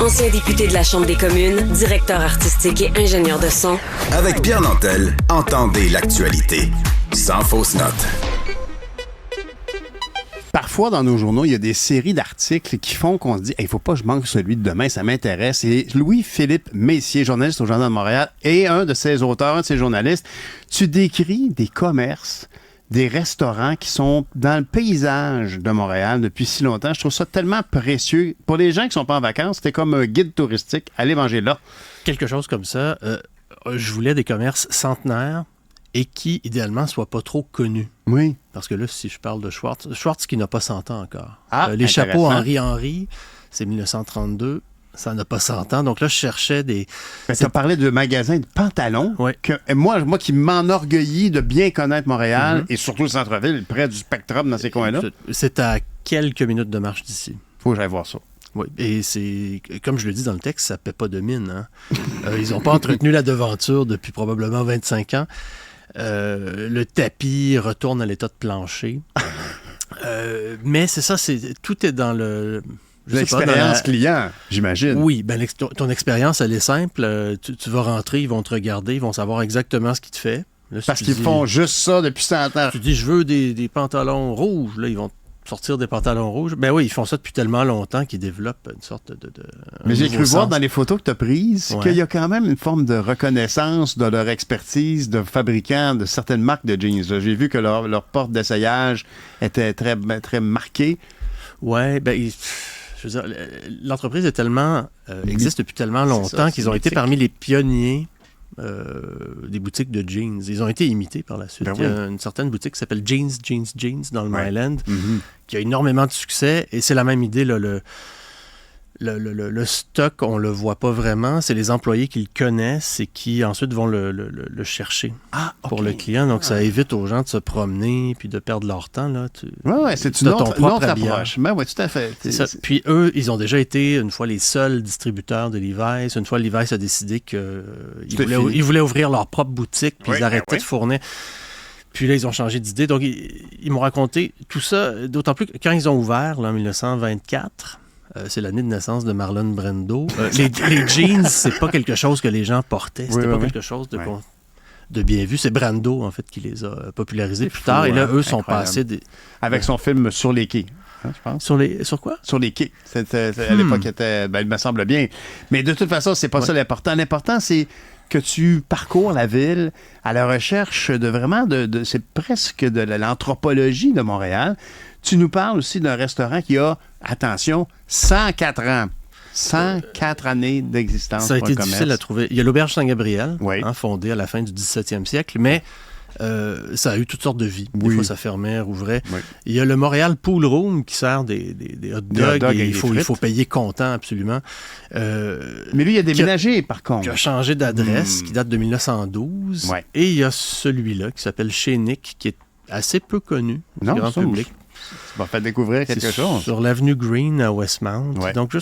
ancien député de la Chambre des communes, directeur artistique et ingénieur de son. Avec Pierre Nantel, entendez l'actualité. Sans fausse note. Parfois, dans nos journaux, il y a des séries d'articles qui font qu'on se dit il faut pas que je manque celui de demain, ça m'intéresse. Et Louis-Philippe Messier, journaliste au Journal de Montréal, et un de ses auteurs, un de ses journalistes, tu décris des commerces, des restaurants qui sont dans le paysage de Montréal depuis si longtemps. Je trouve ça tellement précieux. Pour les gens qui sont pas en vacances, c'était comme un guide touristique. Allez manger là. Quelque chose comme ça. Je voulais des commerces centenaires et qui, idéalement, ne soient pas trop connus. Oui. Parce que là, si je parle de Schwartz qui n'a pas 100 ans encore. intéressant. Les chapeaux Henri, c'est 1932. Ça n'a pas 100 ans. Donc là, je cherchais des... Tu as parlé de magasins de pantalons. Oui. Moi qui m'enorgueillis de bien connaître Montréal, et surtout le centre-ville, près du Spectrum dans ces coins-là. C'est à quelques minutes de marche d'ici. Faut que j'aille voir ça. Oui, et c'est, comme je le dis dans le texte, ça ne paie pas de mine. Hein? Ils n'ont pas entretenu la devanture depuis probablement 25 ans. Le tapis retourne à l'état de plancher. Mais c'est ça, tout est dans le... L'expérience client, j'imagine. Oui, ben ton expérience, elle est simple. Tu vas rentrer, ils vont te regarder, ils vont savoir exactement ce qu'ils te fait. Là, Parce qu'ils font juste ça depuis 100 ans. Tu dis, je veux des pantalons rouges. Là, ils vont sortir des pantalons rouges. Ben oui, ils font ça depuis tellement longtemps qu'ils développent une sorte de Mais j'ai cru voir dans les photos que tu as prises qu'il y a quand même une forme de reconnaissance de leur expertise de fabricants de certaines marques de jeans. J'ai vu que leur porte d'essayage était très, très marquée. Oui, ben... Je veux dire, l'entreprise existe depuis tellement longtemps qu'ils ont été parmi les pionniers des boutiques de jeans. Ils ont été imités par la suite. Il y a une certaine boutique qui s'appelle Jeans dans le Myland, qui a énormément de succès. Et c'est la même idée, là, le stock, on le voit pas vraiment. C'est les employés qui le connaissent et qui ensuite vont le chercher pour le client. Donc, ça évite aux gens de se promener puis de perdre leur temps. Oui, c'est une autre approche. Ben oui, tout à fait. C'est ça. Puis eux, ils ont déjà été une fois les seuls distributeurs de Levi's. Une fois, Levi's a décidé qu'ils voulaient ouvrir leur propre boutique puis ils arrêtaient de fournir. Puis là, ils ont changé d'idée. Donc, ils m'ont raconté tout ça, d'autant plus que quand ils ont ouvert, là, en 1924... c'est l'année de naissance de Marlon Brando. Les jeans, c'est pas quelque chose que les gens portaient. C'était pas quelque chose de bien vu. C'est Brando, en fait, qui les a popularisés plus tard. Et là, eux sont passés... Avec son film Sur les quais, je pense. Sur quoi? Sur les quais. À l'époque, il me semble bien. Mais de toute façon, c'est pas ça l'important. L'important, c'est que tu parcours la ville à la recherche de vraiment... c'est presque de l'anthropologie de Montréal. Tu nous parles aussi d'un restaurant qui a, attention, 104 ans. 104 années d'existence. Ça a été difficile à trouver. Il y a l'Auberge Saint-Gabriel, fondée à la fin du 17e siècle, mais ça a eu toutes sortes de vies. Des fois, ça fermait, rouvrait. Oui. Il y a le Montréal Pool Room qui sert des hot dogs. Et il faut payer comptant, absolument. Mais lui, il a déménagé, par contre. Qui a changé d'adresse, qui date de 1912. Ouais. Et il y a celui-là qui s'appelle Chez Nick, qui est assez peu connu du grand public. Ça m'a fait découvrir quelque chose. Sur l'avenue Green à Westmount. Ouais. Donc,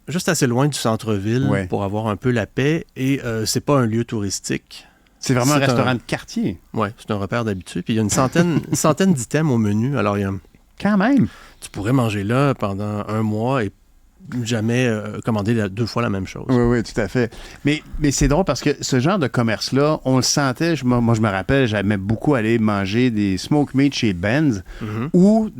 juste assez loin du centre-ville pour avoir un peu la paix. Et c'est pas un lieu touristique. C'est vraiment un restaurant de quartier. Oui, c'est un repère d'habitude. Puis il y a une centaine d'items au menu. Alors, il y a... Quand même! Tu pourrais manger là pendant un mois et jamais commander 2 fois la même chose. Oui, tout à fait. Mais c'est drôle parce que ce genre de commerce-là, on le sentait, moi je me rappelle, j'aimais beaucoup aller manger des smoke meat chez Ben's, ou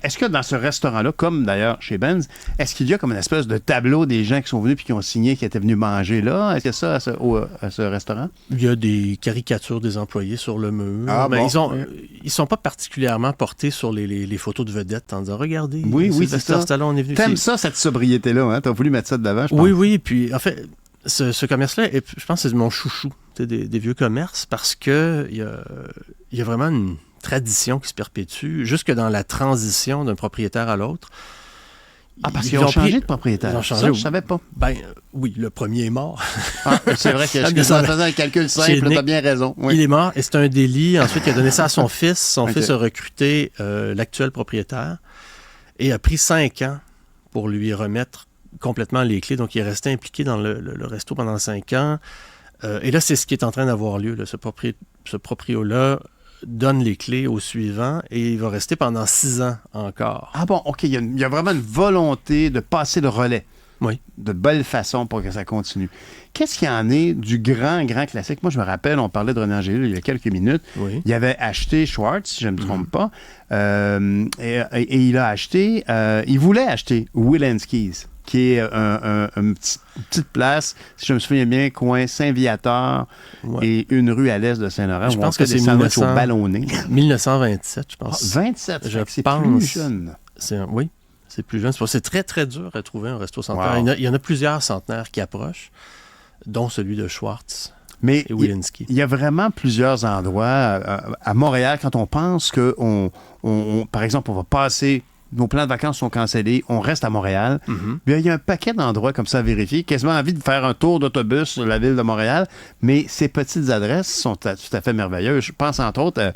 est-ce que dans ce restaurant-là, comme d'ailleurs chez Ben's, est-ce qu'il y a comme une espèce de tableau des gens qui sont venus puis qui ont signé qui étaient venus manger là? Est-ce que ça à ce restaurant? Il y a des caricatures des employés sur le mur. Ils sont pas particulièrement portés sur les photos de vedettes en disant, regardez, c'est ça. On est venu T'aimes ça, cette sobriété-là, hein? T'as voulu mettre ça de l'avant, je pense. Oui. Puis, en fait, ce commerce-là, je pense que c'est mon chouchou des vieux commerces parce que il y a vraiment une tradition qui se perpétue jusque dans la transition d'un propriétaire à l'autre. Parce qu'ils ont changé de propriétaire. Ils ont changé. Ça, je savais pas. Oui, le premier est mort. C'est vrai que je faisais un calcul simple, t'as bien raison. Oui. Il est mort et c'est un délit. Ensuite, il a donné ça à son fils. Son fils a recruté l'actuel propriétaire et a pris 5 ans pour lui remettre complètement les clés. Donc, il est resté impliqué dans le resto pendant 5 ans. Et là, c'est ce qui est en train d'avoir lieu. Là. Ce proprio-là donne les clés au suivant et il va rester pendant 6 ans encore. Ah bon, OK. Il y a vraiment une volonté de passer le relais. de belle façon pour que ça continue. Qu'est-ce qu'il y en est du grand classique? Moi, je me rappelle, on parlait de René Angélil il y a quelques minutes. Oui. Il avait acheté Schwartz, si je ne me trompe pas, et il a acheté, il voulait acheter Willenski's, qui est une petite place, si je me souviens bien, coin Saint-Viateur et une rue à l'est de Saint-Laurent. Je pense que c'est au ballonné. 1927, je pense. 27, je c'est pense, plus jeune. Oui, c'est plus jeune. C'est très, très dur à trouver un resto centenaire. Wow. Il y en a plusieurs centenaires qui approchent, dont celui de Schwartz. Mais et Wilensky. Il y a vraiment plusieurs endroits à Montréal, quand on pense que, par exemple, on va passer, nos plans de vacances sont cancellés, on reste à Montréal. Mm-hmm. Bien, il y a un paquet d'endroits comme ça à vérifier, quasiment envie de faire un tour d'autobus sur la ville de Montréal, mais ces petites adresses sont tout à fait merveilleuses. Je pense, entre autres,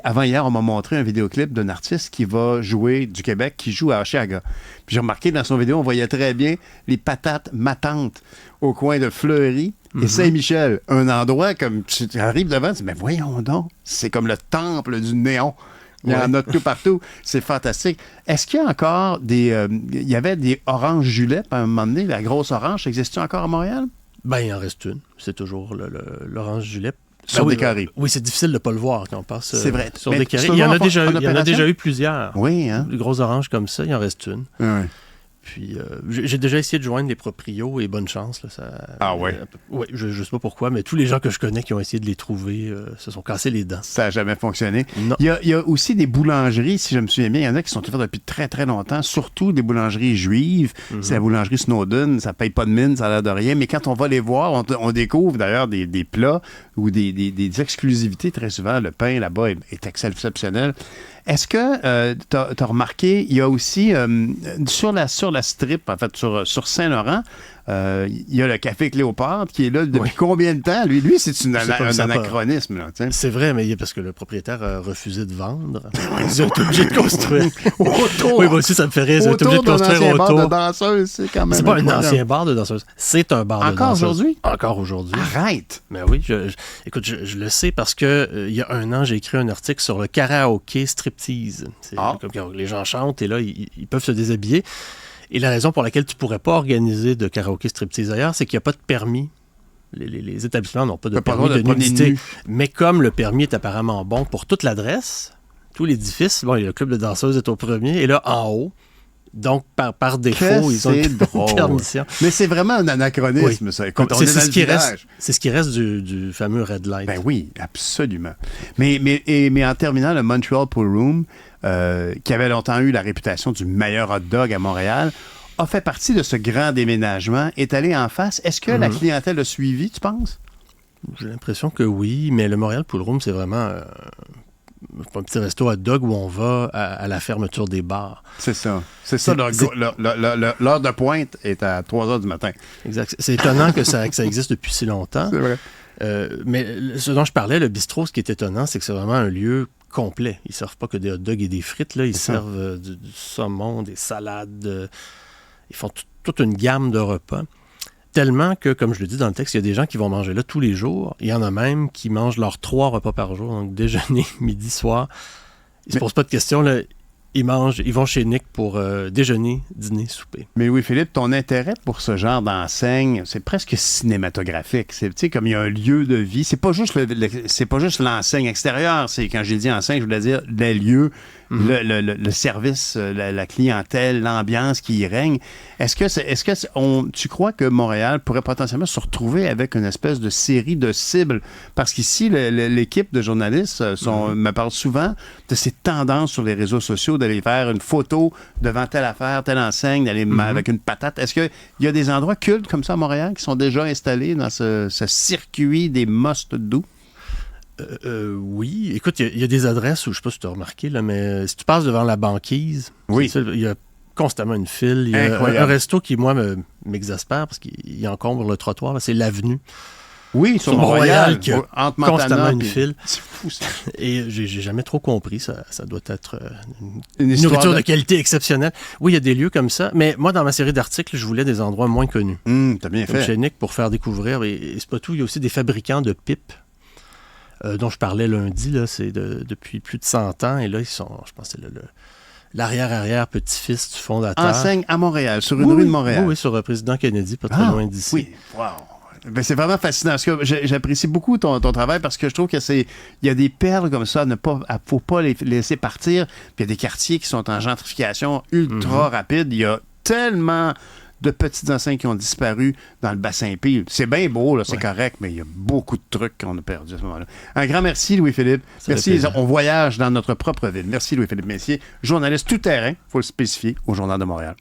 avant hier, on m'a montré un vidéoclip d'un artiste qui va jouer du Québec, qui joue à Oshiaga. Puis j'ai remarqué dans son vidéo, on voyait très bien les patates matantes au coin de Fleury et Saint-Michel. Un endroit comme tu arrives devant, tu dis, mais voyons donc, c'est comme le temple du néon. Il y en a tout partout. C'est fantastique. Est-ce qu'il y a encore il y avait des oranges juleps à un moment donné, la grosse orange, existe-t-il encore à Montréal? Ben, il en reste une. C'est toujours l'orange julep. Sur des carrés. Oui, c'est difficile de ne pas le voir quand on passe sur Mais des carrés. Il y en a déjà eu plusieurs. Oui, hein? Des grosses oranges comme ça, il en reste une. Oui. Puis, j'ai déjà essayé de joindre les proprios et bonne chance. Là, oui? Oui, je ne sais pas pourquoi, mais tous les gens que je connais qui ont essayé de les trouver se sont cassés les dents. Ça n'a jamais fonctionné. Non. Il y a aussi des boulangeries, si je me souviens bien. Il y en a qui sont ouvertes depuis très, très longtemps, surtout des boulangeries juives. C'est la boulangerie Snowden, ça ne paye pas de mine, ça a l'air de rien. Mais quand on va les voir, on découvre d'ailleurs des plats ou des exclusivités. Très souvent, le pain là-bas est exceptionnel. Est-ce que tu as remarqué, il y a aussi sur la strip, en fait, sur Saint-Laurent, il y a le Café Cléopâtre qui est là depuis combien de temps? Lui, c'est un anachronisme. Là, c'est vrai, mais parce que le propriétaire a refusé de vendre. Ils ont été obligés de construire. Autour. Oui, moi aussi, ça me fait rire. Ils ont été obligés de construire autour. Bar de danseuse, c'est quand même. C'est pas un ancien bar de danseuse. C'est un bar de danseuse. Encore aujourd'hui? Encore aujourd'hui. Arrête! Mais oui, écoute, je le sais parce que il y a un an, j'ai écrit un article sur le karaoké striptease. C'est comme quand les gens chantent et là, ils peuvent se déshabiller. Et la raison pour laquelle tu ne pourrais pas organiser de karaoké striptease ailleurs, c'est qu'il n'y a pas de permis. Les établissements n'ont pas de permis de nudité. Mais comme le permis est apparemment bon pour toute l'adresse, tout l'édifice, le club de danseuses est au premier, et là, en haut, donc par défaut, ils ont une permission. Mais c'est vraiment un anachronisme, ça. Écoute, c'est ce qui reste du fameux Red Light. Ben oui, absolument. Mais en terminant, le Montreal Pool Room, qui avait longtemps eu la réputation du meilleur hot dog à Montréal, a fait partie de ce grand déménagement, est allé en face. Est-ce que la clientèle a suivi, tu penses? J'ai l'impression que oui, mais le Montréal Pool Room, c'est vraiment un petit resto hot dog où on va à la fermeture des bars. C'est ça. L'heure de pointe est à 3 heures du matin. Exact. C'est étonnant que ça existe depuis si longtemps. C'est vrai. Mais ce dont je parlais, le bistrot, ce qui est étonnant, c'est que c'est vraiment un lieu complet. Ils ne servent pas que des hot dogs et des frites. Là. Ils servent du saumon, des salades. Ils font toute une gamme de repas. Tellement que, comme je le dis dans le texte, il y a des gens qui vont manger là tous les jours. Il y en a même qui mangent leurs 3 repas par jour, donc déjeuner, midi, soir. Ils se posent pas de questions. Là. Ils vont chez Nick pour déjeuner, dîner, souper. Mais oui, Philippe, ton intérêt pour ce genre d'enseigne, c'est presque cinématographique. C'est comme il y a un lieu de vie. C'est pas juste l'enseigne extérieure. C'est quand j'ai dit enseigne, je voulais dire les lieux, le service, la clientèle, l'ambiance qui y règne. Est-ce que tu crois que Montréal pourrait potentiellement se retrouver avec une espèce de série de cibles? Parce qu'ici, l'équipe de journalistes me parle souvent de ces tendances sur les réseaux sociaux d'aller faire une photo devant telle affaire, telle enseigne, d'aller avec une patate. Est-ce qu'il y a des endroits cultes comme ça à Montréal qui sont déjà installés dans ce circuit des must-do? Oui. Écoute, il y a des adresses où, je ne sais pas si tu as remarqué, là, mais si tu passes devant la banquise, il y a constamment une file. Il y a un resto qui, moi, m'exaspère parce qu'il encombre le trottoir. Là, c'est l'Avenue. Oui, sur Montréal, qui a entre constamment une file. C'est fou, ça. Et j'ai jamais trop compris. Ça doit être une nourriture de qualité exceptionnelle. Oui, il y a des lieux comme ça. Mais moi, dans ma série d'articles, je voulais des endroits moins connus. T'as bien fait. Chez Nick, pour faire découvrir. Et c'est pas tout. Il y a aussi des fabricants de pipes. Dont je parlais lundi, là, c'est depuis plus de 100 ans. Et là, ils sont, je pense que c'est l'arrière-petit-fils du fondateur. Enseigne à Montréal, sur une rue de Montréal. Oui, sur le président Kennedy, pas très loin d'ici. Oui, wow. Ben, c'est vraiment fascinant. Parce que j'apprécie beaucoup ton travail parce que je trouve que il y a des perles comme ça, faut pas les laisser partir. Puis il y a des quartiers qui sont en gentrification ultra rapide. Il y a tellement de petites enseignes qui ont disparu dans le bassin Peel. C'est bien beau, là, c'est correct, mais il y a beaucoup de trucs qu'on a perdus à ce moment-là. Un grand merci, Louis-Philippe. Merci. On voyage dans notre propre ville. Merci, Louis-Philippe Messier, journaliste tout-terrain, il faut le spécifier, au Journal de Montréal.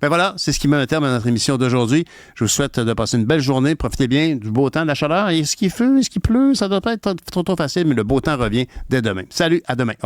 Ben voilà, c'est ce qui met un terme à notre émission d'aujourd'hui. Je vous souhaite de passer une belle journée. Profitez bien du beau temps, de la chaleur. Est-ce qu'il fait, est-ce qu'il pleut? Ça doit pas être trop facile, mais le beau temps revient dès demain. Salut, à demain.